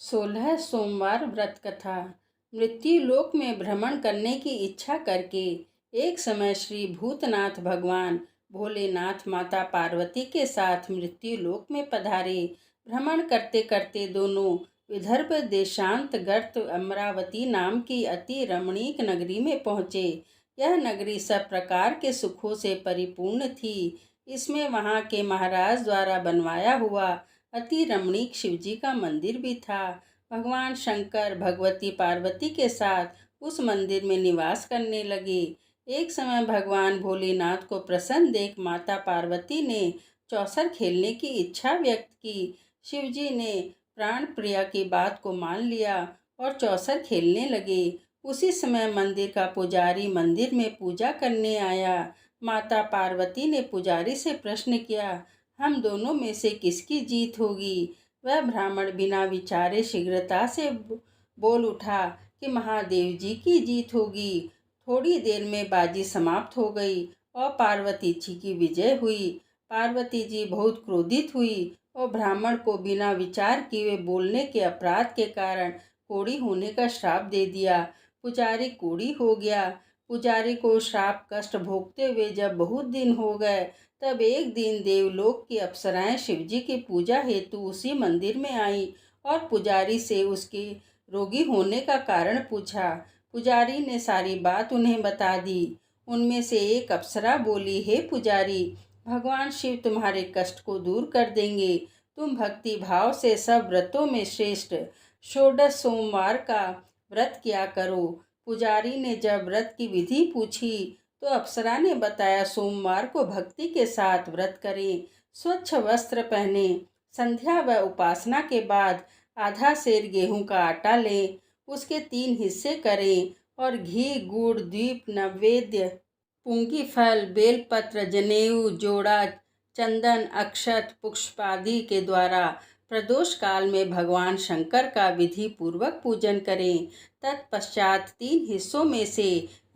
16 सोमवार व्रत कथा। मृत्यु लोक में भ्रमण करने की इच्छा करके एक समय श्री भूतनाथ भगवान भोलेनाथ माता पार्वती के साथ मृत्यु लोक में पधारे। भ्रमण करते करते दोनों विदर्भ देशांत गर्त अमरावती नाम की अति रमणीक नगरी में पहुँचे। यह नगरी सब प्रकार के सुखों से परिपूर्ण थी। इसमें वहाँ के महाराज द्वारा बनवाया हुआ अति रमणीक शिवजी का मंदिर भी था। भगवान शंकर भगवती पार्वती के साथ उस मंदिर में निवास करने लगे। एक समय भगवान भोलेनाथ को प्रसन्न देख माता पार्वती ने चौसर खेलने की इच्छा व्यक्त की। शिवजी ने प्राण प्रिया की बात को मान लिया और चौसर खेलने लगे। उसी समय मंदिर का पुजारी मंदिर में पूजा करने आया। माता पार्वती ने पुजारी से प्रश्न किया, हम दोनों में से किसकी जीत होगी? वह ब्राह्मण बिना विचारे शीघ्रता से बोल उठा कि महादेव जी की जीत होगी। थोड़ी देर में बाजी समाप्त हो गई और पार्वती जी की विजय हुई। पार्वती जी बहुत क्रोधित हुई और ब्राह्मण को बिना विचार किए बोलने के अपराध के कारण कोढ़ी होने का श्राप दे दिया। पुजारी कोढ़ी हो गया। पुजारी को श्राप कष्ट भोगते हुए जब बहुत दिन हो गए, तब एक दिन देवलोक की अप्सराएं शिवजी की पूजा हेतु उसी मंदिर में आई और पुजारी से उसके रोगी होने का कारण पूछा। पुजारी ने सारी बात उन्हें बता दी। उनमें से एक अप्सरा बोली, हे पुजारी, भगवान शिव तुम्हारे कष्ट को दूर कर देंगे। तुम भक्ति भाव से सब व्रतों में श्रेष्ठ 16 सोमवार का व्रत किया करो। पुजारी ने जब व्रत की विधि पूछी तो अप्सरा ने बताया, सोमवार को भक्ति के साथ व्रत करें, स्वच्छ वस्त्र पहने, संध्या व उपासना के बाद आधा सेर गेहूं का आटा लें, उसके 3 हिस्से करें और घी गुड़ दीप नैवेद्य पुंगी फल बेलपत्र जनेऊ जोड़ा चंदन अक्षत पुष्पादि के द्वारा प्रदोष काल में भगवान शंकर का विधि पूर्वक पूजन करें। तत्पश्चात 3 हिस्सों में से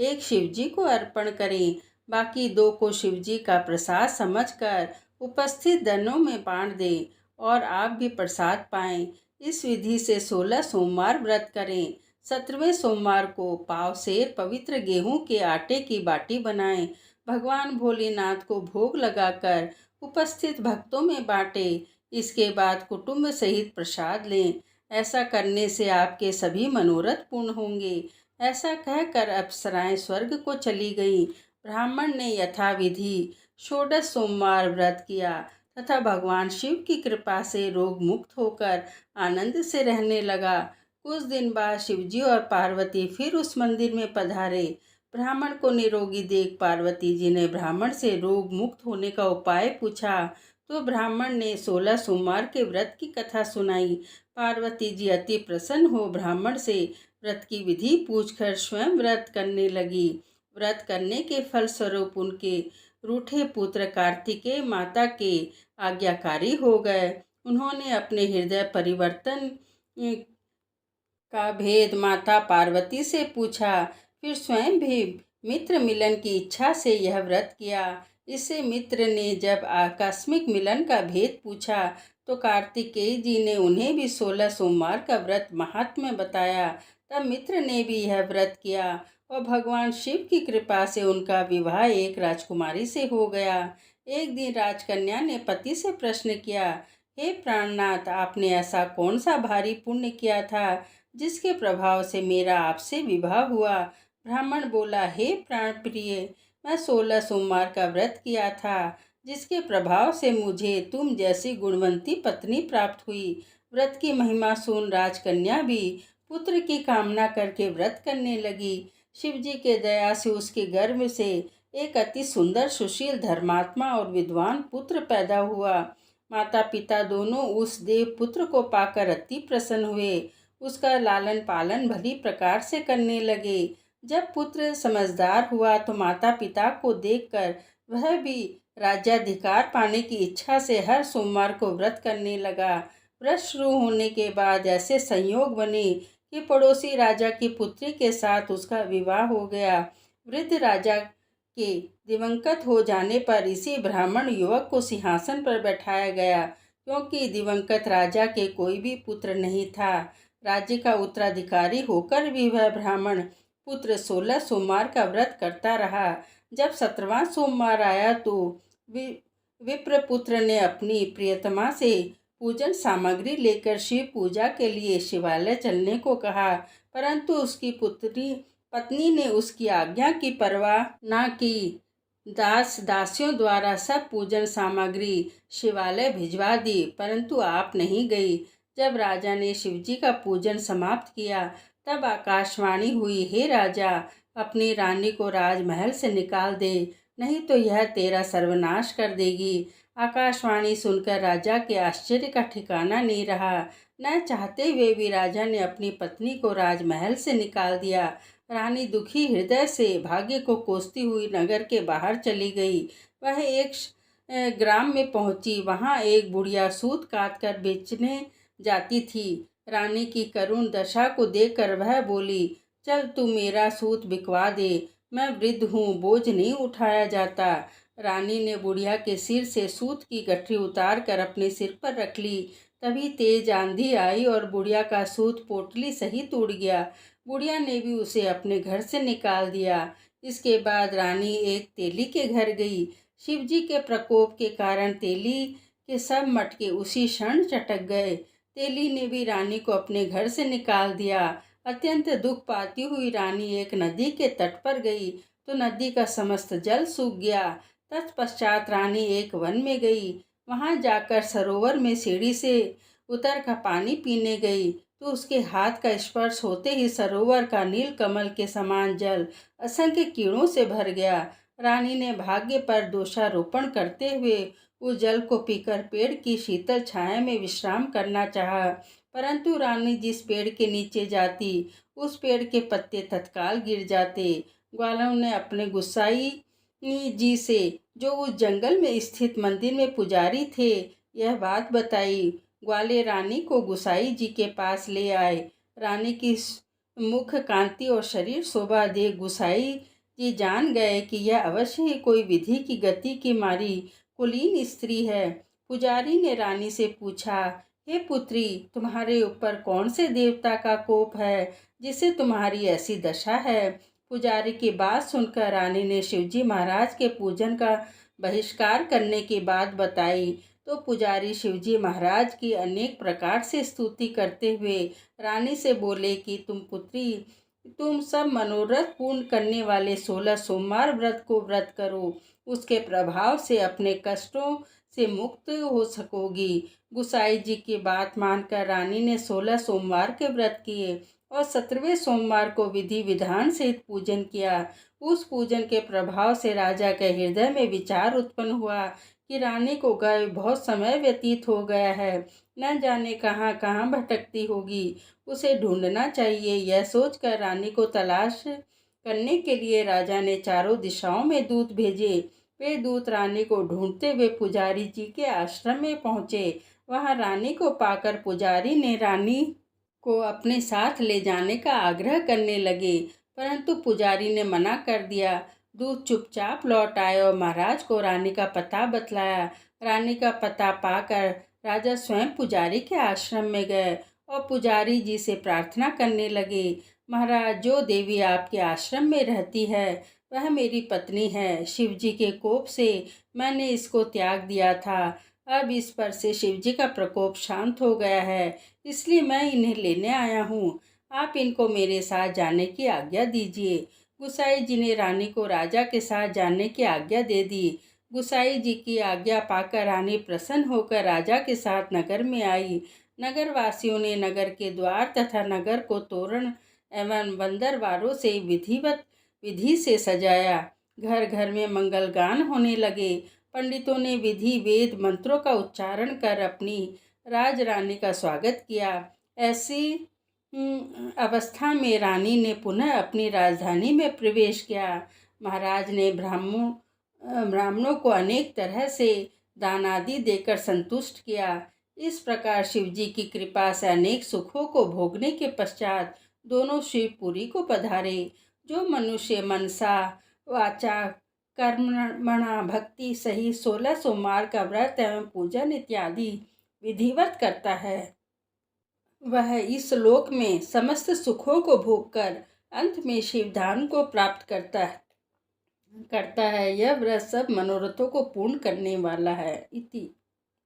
एक शिवजी को अर्पण करें, बाकी 2 को शिवजी का प्रसाद समझकर उपस्थित जनों में बांट दें और आप भी प्रसाद पाएं। इस विधि से 16 सोमवार व्रत करें। 17वें सोमवार को पाव सेर पवित्र गेहूं के आटे की बाटी बनाएं। भगवान भोलेनाथ को भोग लगाकर उपस्थित भक्तों में बांटें। इसके बाद कुटुंब सहित प्रसाद लें। ऐसा करने से आपके सभी मनोरथ पूर्ण होंगे। ऐसा कहकर अप्सराएं स्वर्ग को चली गईं। ब्राह्मण ने यथाविधि 16 सोमवार व्रत किया तथा भगवान शिव की कृपा से रोग मुक्त होकर आनंद से रहने लगा। कुछ दिन बाद शिवजी और पार्वती फिर उस मंदिर में पधारे। ब्राह्मण को निरोगी देख पार्वती जी ने ब्राह्मण से रोग मुक्त होने का उपाय पूछा तो ब्राह्मण ने 16 सोमवार के व्रत की कथा सुनाई। पार्वती जी अति प्रसन्न हो ब्राह्मण से व्रत की विधि पूछकर स्वयं व्रत करने लगी। व्रत करने के फलस्वरूप उनके रूठे पुत्र कार्तिकेय माता के आज्ञाकारी हो गए। उन्होंने अपने हृदय परिवर्तन का भेद माता पार्वती से पूछा, फिर स्वयं भी मित्र मिलन की इच्छा से यह व्रत किया। इससे मित्र ने जब आकस्मिक मिलन का भेद पूछा तो कार्तिकेय जी ने उन्हें भी 16 सोमवार का व्रत महात्म्य बताया। तब मित्र ने भी यह व्रत किया और भगवान शिव की कृपा से उनका विवाह एक राजकुमारी से हो गया। एक दिन राजकन्या ने पति से प्रश्न किया, हे प्राणनाथ, आपने ऐसा कौन सा भारी पुण्य किया था जिसके प्रभाव से मेरा आपसे विवाह हुआ? ब्राह्मण बोला, हे प्राण प्रिय, मैं 16 सोमवार का व्रत किया था जिसके प्रभाव से मुझे तुम जैसी गुणवंती पत्नी प्राप्त हुई। व्रत की महिमा सुन राजकन्या भी पुत्र की कामना करके व्रत करने लगी। शिवजी के दया से उसके गर्भ से एक अति सुंदर सुशील धर्मात्मा और विद्वान पुत्र पैदा हुआ। माता पिता दोनों उस देव पुत्र को पाकर अति प्रसन्न हुए। उसका लालन पालन भली प्रकार से करने लगे। जब पुत्र समझदार हुआ तो माता पिता को देखकर वह भी राज्याधिकार पाने की इच्छा से हर सोमवार को व्रत करने लगा। व्रत शुरू होने के बाद ऐसे संयोग बने कि पड़ोसी राजा की पुत्री के साथ उसका विवाह हो गया। वृद्ध राजा के दिवंगत हो जाने पर इसी ब्राह्मण युवक को सिंहासन पर बैठाया गया। क्योंकि दिवंगत राजा के कोई भी पुत्र नहीं था। राज्य का उत्तराधिकारी होकर भी वह ब्राह्मण पुत्र 16 सोमवार का व्रत करता रहा। जब 17वां सोमवार आया तो विप्रपुत्र ने अपनी प्रियतमा से पूजन सामग्री लेकर शिव पूजा के लिए शिवालय चलने को कहा, परंतु उसकी पत्नी ने उसकी आज्ञा की परवाह न की। दास दासियों द्वारा सब पूजन सामग्री शिवालय भिजवा दी, परंतु आप नहीं गई। जब राजा ने शिवजी का पूजन समाप्त किया तब आकाशवाणी हुई, हे राजा, अपनी रानी को राजमहल से निकाल दे, नहीं तो यह तेरा सर्वनाश कर देगी। आकाशवाणी सुनकर राजा के आश्चर्य का ठिकाना नहीं रहा। न चाहते हुए भी राजा ने अपनी पत्नी को राजमहल से निकाल दिया। रानी दुखी हृदय से भाग्य को कोसती हुई नगर के बाहर चली गई। वह एक ग्राम में पहुंची। वहां एक बुढ़िया सूत काट कर बेचने जाती थी। रानी की करुण दशा को देखकर वह बोली, चल तू मेरा सूत बिकवा दे, मैं वृद्ध हूँ, बोझ नहीं उठाया जाता। रानी ने बुढ़िया के सिर से सूत की गठरी उतार कर अपने सिर पर रख ली। तभी तेज आंधी आई और बुढ़िया का सूत पोटली सहित उड़ गया। बुढ़िया ने भी उसे अपने घर से निकाल दिया। इसके बाद रानी एक तेली के घर गई। शिवजी के प्रकोप के कारण तेली के सब मटके उसी क्षण चटक गए। तेली ने भी रानी को अपने घर से निकाल दिया। अत्यंत दुख पाती हुई रानी एक नदी के तट पर गई तो नदी का समस्त जल सूख गया। तत्पश्चात रानी एक वन में गई। वहां जाकर सरोवर में सीढ़ी से उतर कर पानी पीने गई तो उसके हाथ का स्पर्श होते ही सरोवर का नील कमल के समान जल असंख्य कीड़ों से भर गया। रानी ने भाग्य पर दोषारोपण करते हुए उस जल को पीकर पेड़ की शीतल छाया में विश्राम करना चाहा, परंतु रानी जिस पेड़ के नीचे जाती उस पेड़ के पत्ते तत्काल गिर जाते। ग्वालों ने अपने गुस्साई जी से, जो उस जंगल में स्थित मंदिर में पुजारी थे, यह बात बताई। ग्वाले रानी को गुसाई जी के पास ले आए। रानी की मुख कांति और शरीर शोभा देख गुसाई जी जान गए कि यह अवश्य ही कोई विधि की गति की मारी कुलीन स्त्री है। पुजारी ने रानी से पूछा, हे पुत्री, तुम्हारे ऊपर कौन से देवता का कोप है जिससे तुम्हारी ऐसी दशा है? पुजारी की बात सुनकर रानी ने शिवजी महाराज के पूजन का बहिष्कार करने की बात बताई तो पुजारी शिवजी महाराज की अनेक प्रकार से स्तुति करते हुए रानी से बोले कि तुम सब मनोरथ पूर्ण करने वाले 16 सोमवार व्रत को व्रत करो, उसके प्रभाव से अपने कष्टों से मुक्त हो सकोगी। गुसाई जी की बात मानकर रानी ने 16 सोमवार के व्रत किए और 17वें सोमवार को विधि विधान सहित पूजन किया। उस पूजन के प्रभाव से राजा के हृदय में विचार उत्पन्न हुआ कि रानी को गए बहुत समय व्यतीत हो गया है, न जाने कहाँ कहाँ भटकती होगी, उसे ढूंढना चाहिए। यह सोचकर रानी को तलाश करने के लिए राजा ने चारों दिशाओं में दूत भेजे। वे दूत रानी को ढूंढते हुए पुजारी जी के आश्रम में पहुंचे। वहां रानी को पाकर पुजारी ने रानी को अपने साथ ले जाने का आग्रह करने लगे, परंतु पुजारी ने मना कर दिया। दूत चुपचाप लौट आए और महाराज को रानी का पता बतलाया। रानी का पता पाकर राजा स्वयं पुजारी के आश्रम में गए और पुजारी जी से प्रार्थना करने लगे, महाराज, जो देवी आपके आश्रम में रहती है वह मेरी पत्नी है। शिवजी के कोप से मैंने इसको त्याग दिया था। अब इस पर से शिवजी का प्रकोप शांत हो गया है, इसलिए मैं इन्हें लेने आया हूँ। आप इनको मेरे साथ जाने की आज्ञा दीजिए। गुसाई जी ने रानी को राजा के साथ जाने की आज्ञा दे दी। गुसाई जी की आज्ञा पाकर रानी प्रसन्न होकर राजा के साथ नगर में आई। नगर वासियों ने नगर के द्वार तथा नगर को तोरण एवं बंदरवारों से विधि से सजाया। घर घर में मंगल गान होने लगे। पंडितों ने विधि वेद मंत्रों का उच्चारण कर अपनी राज रानी का स्वागत किया। ऐसी अवस्था में रानी ने पुनः अपनी राजधानी में प्रवेश किया। महाराज ने ब्राह्मणों को अनेक तरह से दान आदि देकर संतुष्ट किया। इस प्रकार शिवजी की कृपा से अनेक सुखों को भोगने के पश्चात दोनों शिवपुरी को पधारे। जो मनुष्य मनसा वाचा कर्मणा भक्ति सही 16 सोमवार का व्रत एवं पूजन इत्यादि विधिवत करता है वह इस लोक में समस्त सुखों को भोगकर अंत में शिवधाम को प्राप्त करता है। यह व्रत सब मनोरथों को पूर्ण करने वाला है। इति।